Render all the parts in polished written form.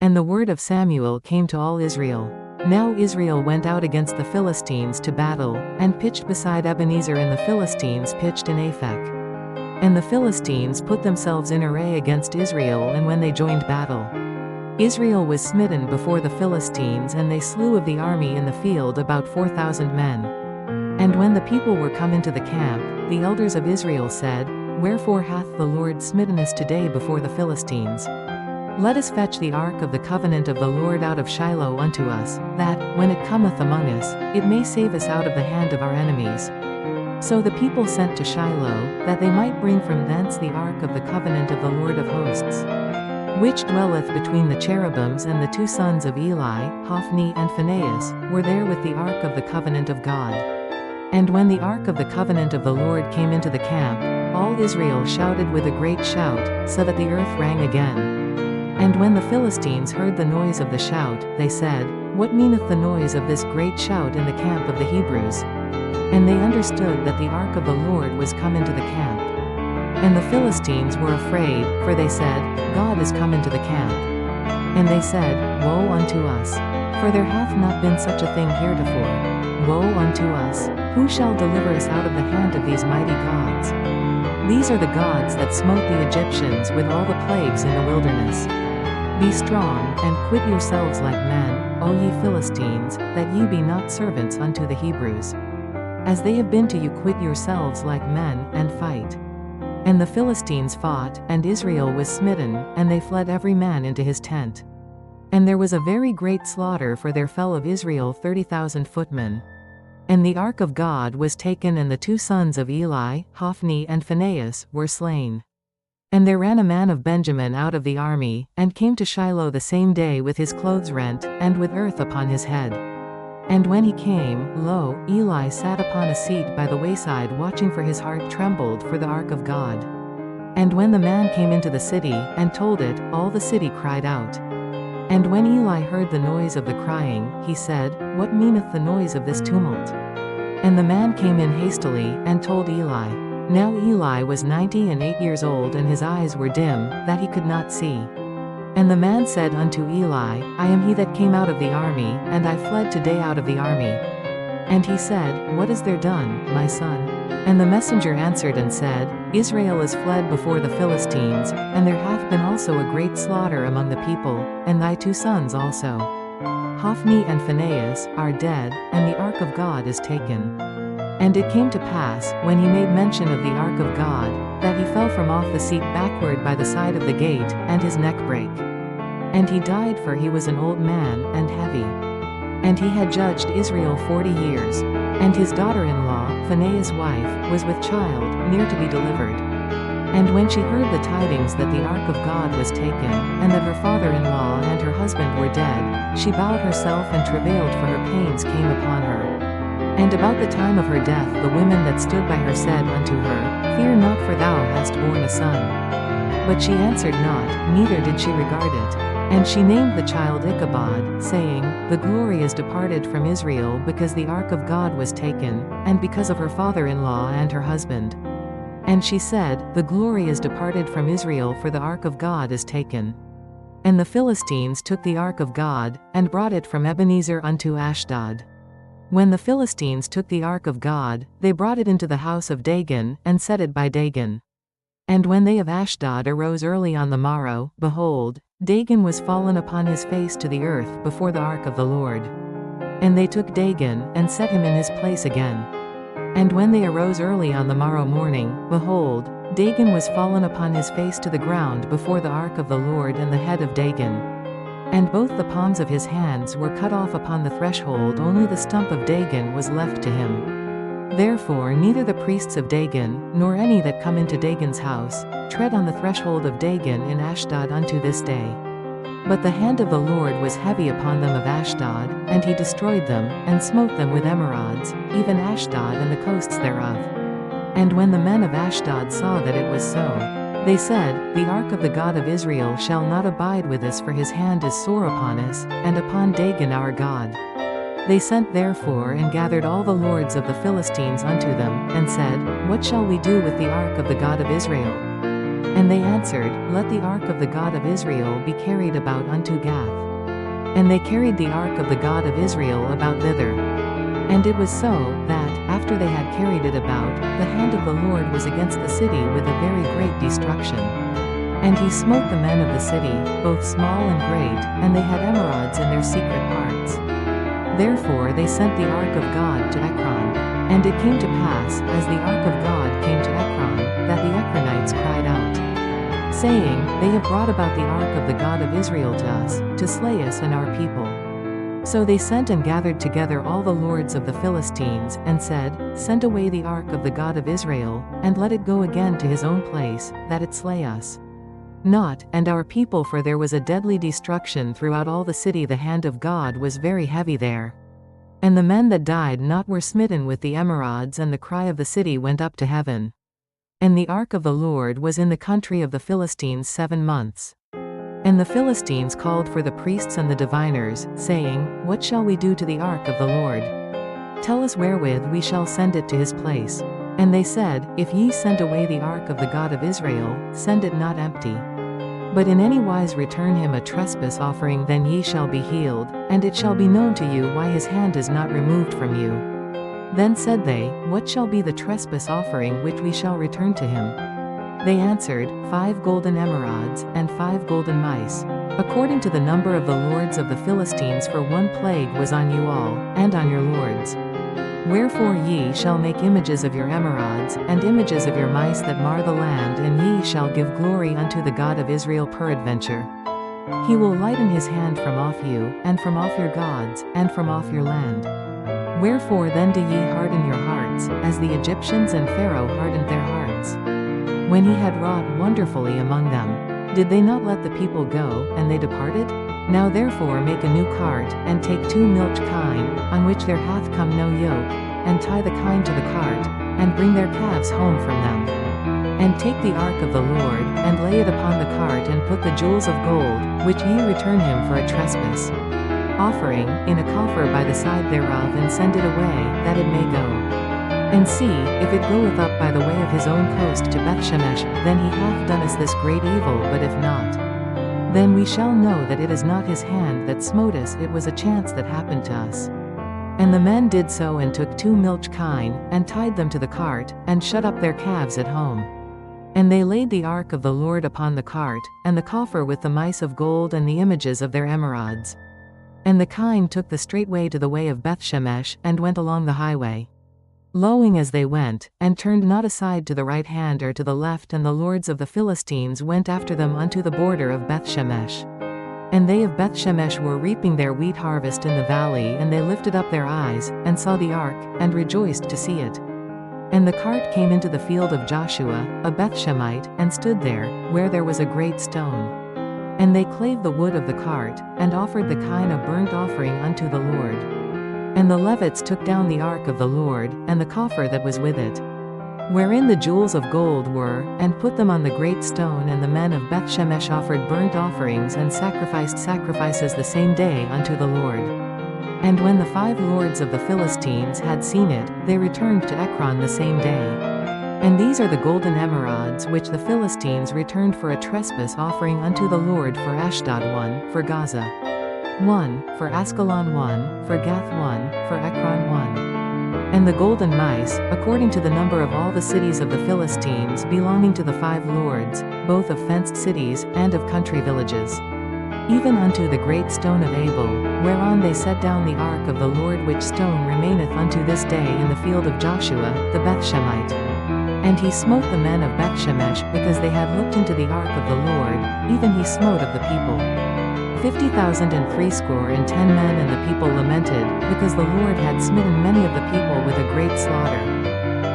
And the word of Samuel came to all Israel. Now Israel went out against the Philistines to battle, and pitched beside Ebenezer, and the Philistines pitched in Aphek. And the Philistines put themselves in array against Israel, and when they joined battle, Israel was smitten before the Philistines, and they slew of the army in the field about 4,000 men. And when the people were come into the camp, the elders of Israel said, Wherefore hath the Lord smitten us today before the Philistines? Let us fetch the ark of the covenant of the Lord out of Shiloh unto us, that, when it cometh among us, it may save us out of the hand of our enemies. So the people sent to Shiloh, that they might bring from thence the ark of the covenant of the Lord of hosts, which dwelleth between the cherubims, and the two sons of Eli, Hophni and Phinehas, were there with the ark of the covenant of God. And when the ark of the covenant of the Lord came into the camp, all Israel shouted with a great shout, so that the earth rang again. And when the Philistines heard the noise of the shout, they said, What meaneth the noise of this great shout in the camp of the Hebrews? And they understood that the ark of the Lord was come into the camp. And the Philistines were afraid, for they said, God is come into the camp. And they said, Woe unto us! For there hath not been such a thing heretofore. Woe unto us! Who shall deliver us out of the hand of these mighty gods? These are the gods that smote the Egyptians with all the plagues in the wilderness. Be strong, and quit yourselves like men, O ye Philistines, that ye be not servants unto the Hebrews. As they have been to you, quit yourselves like men, and fight. And the Philistines fought, and Israel was smitten, and they fled every man into his tent. And there was a very great slaughter, for there fell of Israel 30,000 footmen. And the ark of God was taken, and the two sons of Eli, Hophni and Phinehas, were slain. And there ran a man of Benjamin out of the army, and came to Shiloh the same day with his clothes rent, and with earth upon his head. And when he came, lo, Eli sat upon a seat by the wayside watching, for his heart trembled for the ark of God. And when the man came into the city, and told it, all the city cried out. And when Eli heard the noise of the crying, he said, What meaneth the noise of this tumult? And the man came in hastily, and told Eli. Now Eli was 98 years old, and his eyes were dim, that he could not see. And the man said unto Eli, I am he that came out of the army, and I fled today out of the army. And he said, What is there done, my son? And the messenger answered and said, Israel is fled before the Philistines, and there hath been also a great slaughter among the people, and thy two sons also, Hophni and Phinehas, are dead, and the ark of God is taken. And it came to pass, when he made mention of the ark of God, that he fell from off the seat backward by the side of the gate, and his neck brake. And he died, for he was an old man, and heavy. And he had judged Israel 40 years. And his daughter-in-law, Phinehas' wife, was with child, near to be delivered. And when she heard the tidings that the ark of God was taken, and that her father-in-law and her husband were dead, she bowed herself and travailed, for her pains came upon her. And about the time of her death the women that stood by her said unto her, Fear not, for thou hast borne a son. But she answered not, neither did she regard it. And she named the child Ichabod, saying, The glory is departed from Israel, because the ark of God was taken, and because of her father-in-law and her husband. And she said, The glory is departed from Israel, for the ark of God is taken. And the Philistines took the ark of God, and brought it from Ebenezer unto Ashdod. When the Philistines took the ark of God, they brought it into the house of Dagon, and set it by Dagon. And when they of Ashdod arose early on the morrow, behold, Dagon was fallen upon his face to the earth before the ark of the Lord. And they took Dagon, and set him in his place again. And when they arose early on the morrow morning, behold, Dagon was fallen upon his face to the ground before the ark of the Lord, and the head of Dagon, and both the palms of his hands were cut off upon the threshold, only the stump of Dagon was left to him. Therefore neither the priests of Dagon, nor any that come into Dagon's house, tread on the threshold of Dagon in Ashdod unto this day. But the hand of the Lord was heavy upon them of Ashdod, and he destroyed them, and smote them with emerods, even Ashdod and the coasts thereof. And when the men of Ashdod saw that it was so, they said, The ark of the God of Israel shall not abide with us, for his hand is sore upon us, and upon Dagon our God. They sent therefore and gathered all the lords of the Philistines unto them, and said, What shall we do with the ark of the God of Israel? And they answered, Let the ark of the God of Israel be carried about unto Gath. And they carried the ark of the God of Israel about thither. And it was so, that, after they had carried it about, the hand of the Lord was against the city with a very great destruction. And he smote the men of the city, both small and great, and they had emerods in their secret parts. Therefore they sent the ark of God to Ekron. And it came to pass, as the ark of God came to Ekron, that the Ekronites cried out, saying, They have brought about the ark of the God of Israel to us, to slay us and our people. So they sent and gathered together all the lords of the Philistines, and said, Send away the ark of the God of Israel, and let it go again to his own place, that it slay us not, and our people, for there was a deadly destruction throughout all the city. The hand of God was very heavy there. And the men that died not were smitten with the emerods, and the cry of the city went up to heaven. And the ark of the Lord was in the country of the Philistines 7 months. And the Philistines called for the priests and the diviners, saying, What shall we do to the ark of the Lord? Tell us wherewith we shall send it to his place. And they said, If ye send away the ark of the God of Israel, send it not empty. But in any wise return him a trespass offering, then ye shall be healed, and it shall be known to you why his hand is not removed from you. Then said they, What shall be the trespass offering which we shall return to him? They answered, 5 golden emerods, and 5 golden mice, according to the number of the lords of the Philistines, for 1 plague was on you all, and on your lords. Wherefore ye shall make images of your emerods, and images of your mice that mar the land, and ye shall give glory unto the God of Israel. Peradventure he will lighten his hand from off you, and from off your gods, and from off your land. Wherefore then do ye harden your hearts, as the Egyptians and Pharaoh hardened their hearts, when he had wrought wonderfully among them? Did they not let the people go, and they departed? Now therefore make a new cart, and take 2 milch kine, on which there hath come no yoke, and tie the kine to the cart, and bring their calves home from them. And take the ark of the Lord, and lay it upon the cart, and put the jewels of gold, which ye return him for a trespass offering, in a coffer by the side thereof, and send it away, that it may go. And see, if it goeth up by the way of his own coast to Bethshemesh, then he hath done us this great evil. But if not, then we shall know that it is not his hand that smote us, it was a chance that happened to us. And the men did so, and took 2 milch kine, and tied them to the cart, and shut up their calves at home. And they laid the ark of the Lord upon the cart, and the coffer with the mice of gold, and the images of their emerods. And the kine took the straight way to the way of Bethshemesh, and went along the highway, lowing as they went, and turned not aside to the right hand or to the left. And the lords of the Philistines went after them unto the border of Bethshemesh. And they of Bethshemesh were reaping their wheat harvest in the valley, and they lifted up their eyes, and saw the ark, and rejoiced to see it. And the cart came into the field of Joshua, a Bethshemite, and stood there, where there was a great stone. And they clave the wood of the cart, and offered the kine a burnt offering unto the Lord. And the Levites took down the ark of the Lord, and the coffer that was with it, wherein the jewels of gold were, and put them on the great stone. And the men of Bethshemesh offered burnt offerings, and sacrificed sacrifices the same day unto the Lord. And when the 5 lords of the Philistines had seen it, they returned to Ekron the same day. And these are the golden emerods which the Philistines returned for a trespass offering unto the Lord: for Ashdod 1, for Gaza 1, for Askelon 1, for Gath 1, for Ekron 1. And the golden mice, according to the number of all the cities of the Philistines belonging to the 5 lords, both of fenced cities, and of country villages, even unto the great stone of Abel, whereon they set down the ark of the Lord, which stone remaineth unto this day in the field of Joshua, the Bethshemite. And he smote the men of Bethshemesh, because they had looked into the ark of the Lord, even he smote of the people 50,010 men. And the people lamented, because the Lord had smitten many of the people with a great slaughter.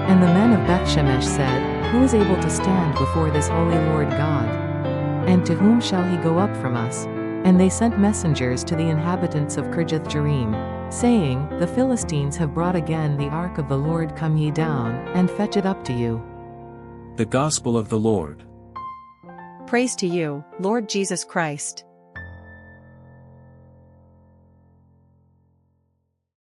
And the men of Bethshemesh said, Who is able to stand before this holy Lord God? And to whom shall he go up from us? And they sent messengers to the inhabitants of Kirjath-jearim, saying, The Philistines have brought again the ark of the Lord. Come ye down, and fetch it up to you. The Gospel of the Lord. Praise to you, Lord Jesus Christ.